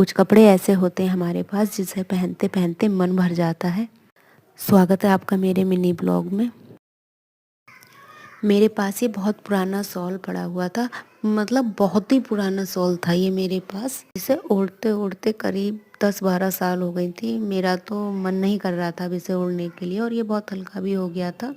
कुछ कपड़े ऐसे होते हैं हमारे पास जिसे पहनते पहनते मन भर जाता है। स्वागत है आपका मेरे मिनी ब्लॉग में। मेरे पास ये बहुत पुराना शॉल पड़ा हुआ था, मतलब बहुत ही पुराना शॉल था ये मेरे पास। इसे ओढ़ते ओढ़ते करीब 10-12 साल हो गई थी। मेरा तो मन नहीं कर रहा था अब इसे ओढ़ने के लिए, और ये बहुत हल्का भी हो गया था।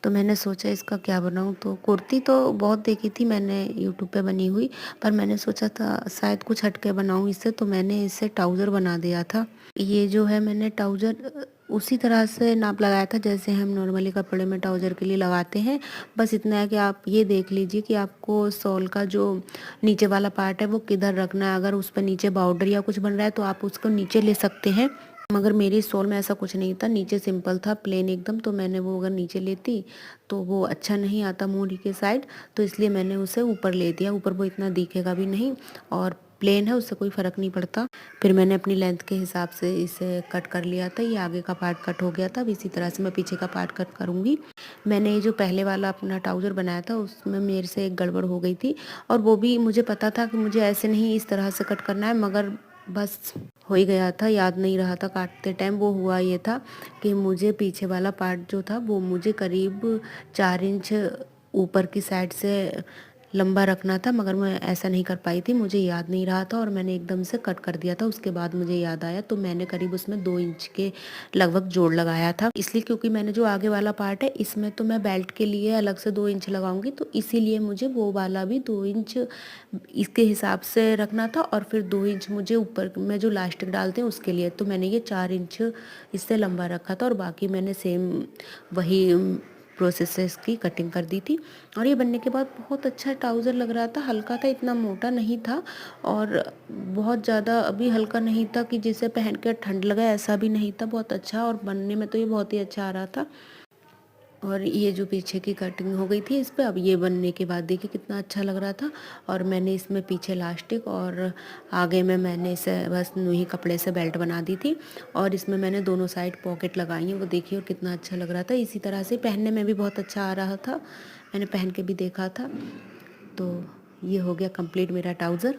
तो मैंने सोचा इसका क्या बनाऊं। तो कुर्ती तो बहुत देखी थी मैंने यूट्यूब पे बनी हुई, पर मैंने सोचा था शायद कुछ हटके बनाऊं इससे, तो मैंने इससे ट्राउज़र बना दिया था। ये जो है मैंने ट्राउज़र उसी तरह से नाप लगाया था जैसे हम नॉर्मली कपड़े में ट्राउज़र के लिए लगाते हैं। बस इतना है कि आप ये देख लीजिए कि आपको शॉल का जो नीचे वाला पार्ट है वो किधर रखना है। अगर उस पर नीचे बॉर्डर या कुछ बन रहा है तो आप उसको नीचे ले सकते हैं, मगर मेरी शॉल में ऐसा कुछ नहीं था। नीचे सिंपल था, प्लेन एकदम। तो मैंने वो अगर नीचे लेती तो वो अच्छा नहीं आता मूरी के साइड, तो इसलिए मैंने उसे ऊपर ले दिया। ऊपर वो इतना दिखेगा भी नहीं, और प्लेन है उससे कोई फ़र्क नहीं पड़ता। फिर मैंने अपनी लेंथ के हिसाब से इसे कट कर लिया था। ये आगे का पार्ट कट हो गया था। अब इसी तरह से मैं पीछे का पार्ट कट करूँगी। मैंने ये जो पहले वाला अपना ट्राउज़र बनाया था उसमें मेरे से एक गड़बड़ हो गई थी, और वो भी मुझे पता था कि मुझे ऐसे नहीं इस तरह से कट करना है, मगर बस हो ही गया था, याद नहीं रहा था काटते टाइम। वो हुआ ये था कि मुझे पीछे वाला पार्ट जो था वो मुझे करीब 4 इंच ऊपर की साइड से लंबा रखना था, मगर मैं ऐसा नहीं कर पाई थी। मुझे याद नहीं रहा था और मैंने एकदम से कट कर दिया था। उसके बाद मुझे याद आया तो मैंने करीब उसमें 2 इंच के लगभग जोड़ लगाया था। इसलिए क्योंकि मैंने जो आगे वाला पार्ट है इसमें तो मैं बेल्ट के लिए अलग से 2 इंच लगाऊंगी, तो इसीलिए मुझे वो वाला भी 2 इंच इसके हिसाब से रखना था, और फिर 2 इंच मुझे ऊपर में जो लास्टिक डालते हैं उसके लिए। तो मैंने ये 4 इंच इससे लंबा रखा था, और बाकी मैंने सेम वही प्रोसेस से इसकी कटिंग कर दी थी। और ये बनने के बाद बहुत अच्छा ट्राउज़र लग रहा था। हल्का था, इतना मोटा नहीं था, और बहुत ज़्यादा अभी हल्का नहीं था कि जिसे पहन के ठंड लगे, ऐसा भी नहीं था। बहुत अच्छा, और बनने में तो ये बहुत ही अच्छा आ रहा था। और ये जो पीछे की कटिंग हो गई थी इस पे, अब ये बनने के बाद देखिए कितना अच्छा लग रहा था। और मैंने इसमें पीछे इलास्टिक और आगे में मैंने इसे बस यूँ कपड़े से बेल्ट बना दी थी, और इसमें मैंने दोनों साइड पॉकेट लगाई हैं। वो देखिए और कितना अच्छा लग रहा था। इसी तरह से पहनने में भी बहुत अच्छा आ रहा था, मैंने पहन के भी देखा था। तो ये हो गया कंप्लीट मेरा ट्राउज़र।